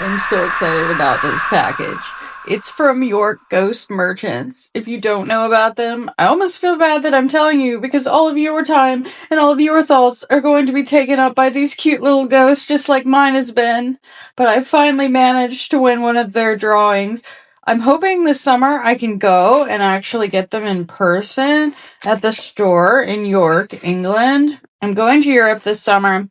I'm so excited about this package. It's from York Ghost Merchants. If you don't know about them, I almost feel bad that I'm telling you because all of your time and all of your thoughts are going to be taken up by these cute little ghosts just like mine has been. But I finally managed to win one of their drawings. I'm hoping this summer I can go and actually get them in person at the store in York, England. I'm going to Europe this summer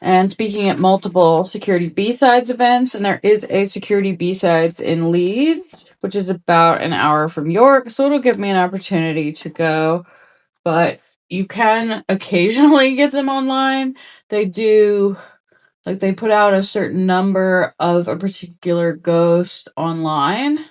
and speaking at multiple Security B-Sides events, and there is a Security B-Sides in Leeds, which is about an hour from York, so it'll give me an opportunity to go, but you can occasionally get them online. They do, like, they put out a certain number of a particular ghost online,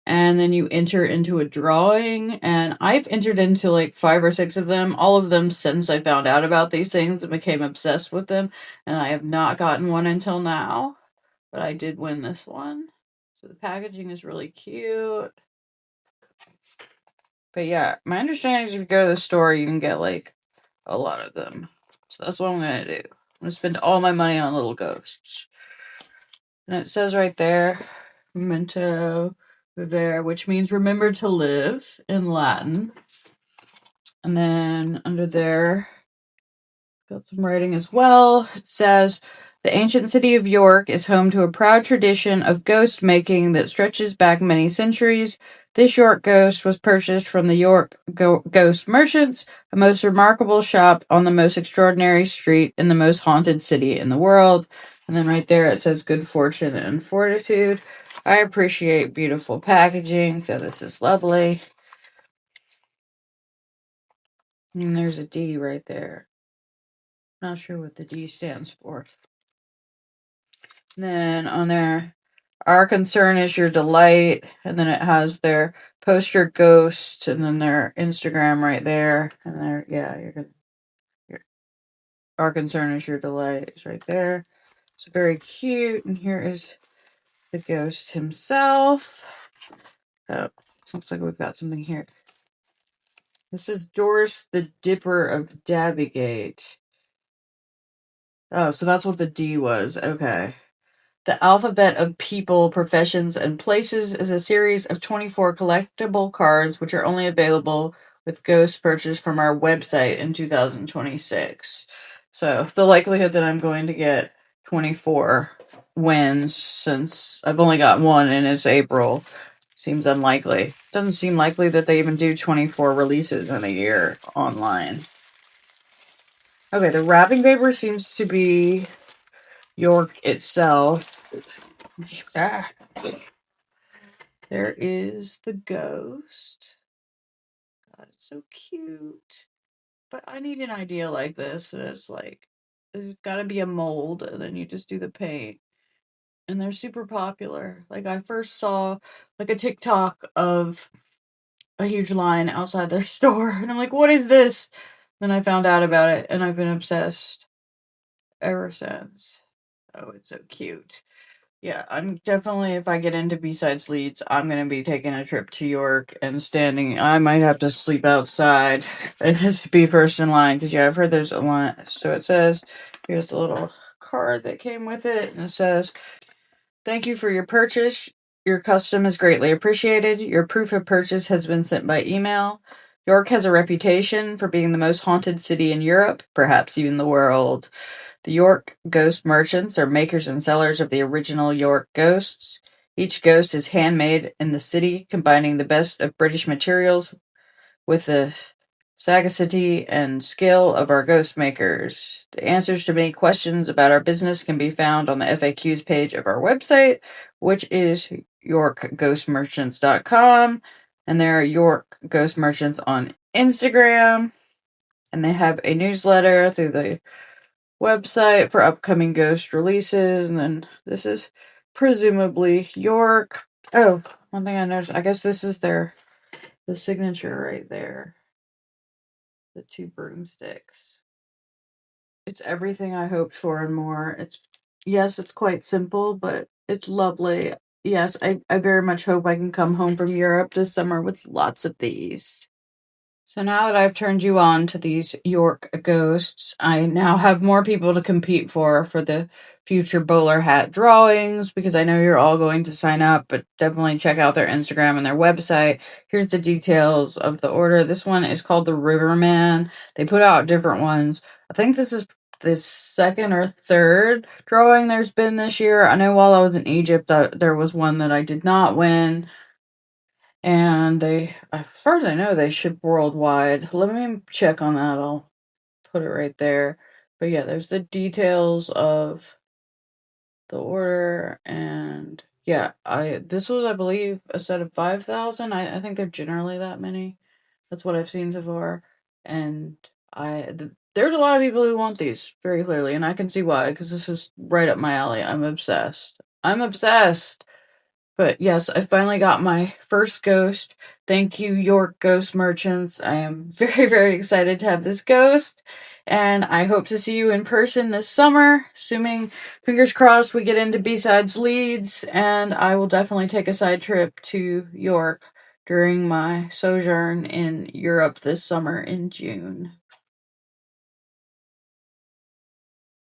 and then you enter into a drawing, and I've entered into like 5 or 6 of them, all of them since I found out about these things and became obsessed with them, and I have not gotten one until now, but I did win this one. So the packaging is really cute. But yeah, my understanding is if you go to the store, you can get like a lot of them. So that's what I'm gonna do. I'm gonna spend all my money on little ghosts. And it says right there, memento vivere, which means remember to live in Latin. And then under there, got some writing as well. It says, the ancient city of York is home to a proud tradition of ghost making that stretches back many centuries. This York ghost was purchased from the York Ghost Merchants, a most remarkable shop on the most extraordinary street in the most haunted city in the world. And then right there it says good fortune and fortitude. I appreciate beautiful packaging, so this is lovely. And there's a D right there. Not sure what the D stands for. And then on there, our concern is your delight. And then it has their poster ghost and then their Instagram right there. And there, yeah, you're good. Our concern is your delight is right there. It's very cute. And here is the ghost himself. Oh, looks like we've got something here. This is Doris the Dipper of Dabbygate. Oh, so that's what the D was. Okay. The Alphabet of People, Professions, and Places is a series of 24 collectible cards which are only available with ghost purchase from our website in 2026. So the likelihood that I'm going to get 24 wins, since I've only got one and it's April, seems unlikely. Doesn't seem likely that they even do 24 releases in a year online. Okay, the wrapping paper seems to be York itself. Ah, there is the ghost. God, it's so cute. But I need an idea like this. And it's like, there's got to be a mold, and then you just do the paint. And they're super popular. Like, I first saw like a TikTok of a huge line outside their store, and I'm like, what is this? Then I found out about it, and I've been obsessed ever since. Oh, it's so cute. Yeah, I'm definitely, if I get into B-Sides Leeds, I'm gonna be taking a trip to York and standing. I might have to sleep outside and just be first in line, because yeah, I've heard there's a line. So it says, here's the little card that came with it, and it says, thank you for your purchase. Your custom is greatly appreciated. Your proof of purchase has been sent by email. York has a reputation for being the most haunted city in Europe, perhaps even the world. The York Ghost Merchants are makers and sellers of the original York ghosts. Each ghost is handmade in the city, combining the best of British materials with the sagacity and skill of our ghost makers. The answers to many questions about our business can be found on the FAQs page of our website, which is yorkghostmerchants.com. And there are York Ghost Merchants on Instagram. And they have a newsletter through the website for upcoming ghost releases. And then this is presumably York. Oh, one thing I noticed, I guess this is the signature right there. The 2 broomsticks. It's everything I hoped for and more. Yes, it's quite simple, but it's lovely. Yes, I very much hope I can come home from Europe this summer with lots of these. So now that I've turned you on to these York ghosts, I now have more people to compete for the future bowler hat drawings, because I know you're all going to sign up, but definitely check out their Instagram and their website. Here's the details of the order. This one is called the Riverman. They put out different ones. I think this is the second or third drawing there's been this year. I know while I was in Egypt, there was one that I did not win. And they, as far as I know, they ship worldwide. Let me check on that. I'll put it right there. But yeah, there's the details of the order, and yeah, this was, I believe, a set of 5,000. I think they're generally that many. That's what I've seen so far, and there's a lot of people who want these very clearly, and I can see why, because this is right up my alley. I'm obsessed. I'm obsessed. But yes, I finally got my first ghost. Thank you, York Ghost Merchants. I am very, very excited to have this ghost. And I hope to see you in person this summer. Assuming, fingers crossed, we get into B-Sides Leeds. And I will definitely take a side trip to York during my sojourn in Europe this summer in June.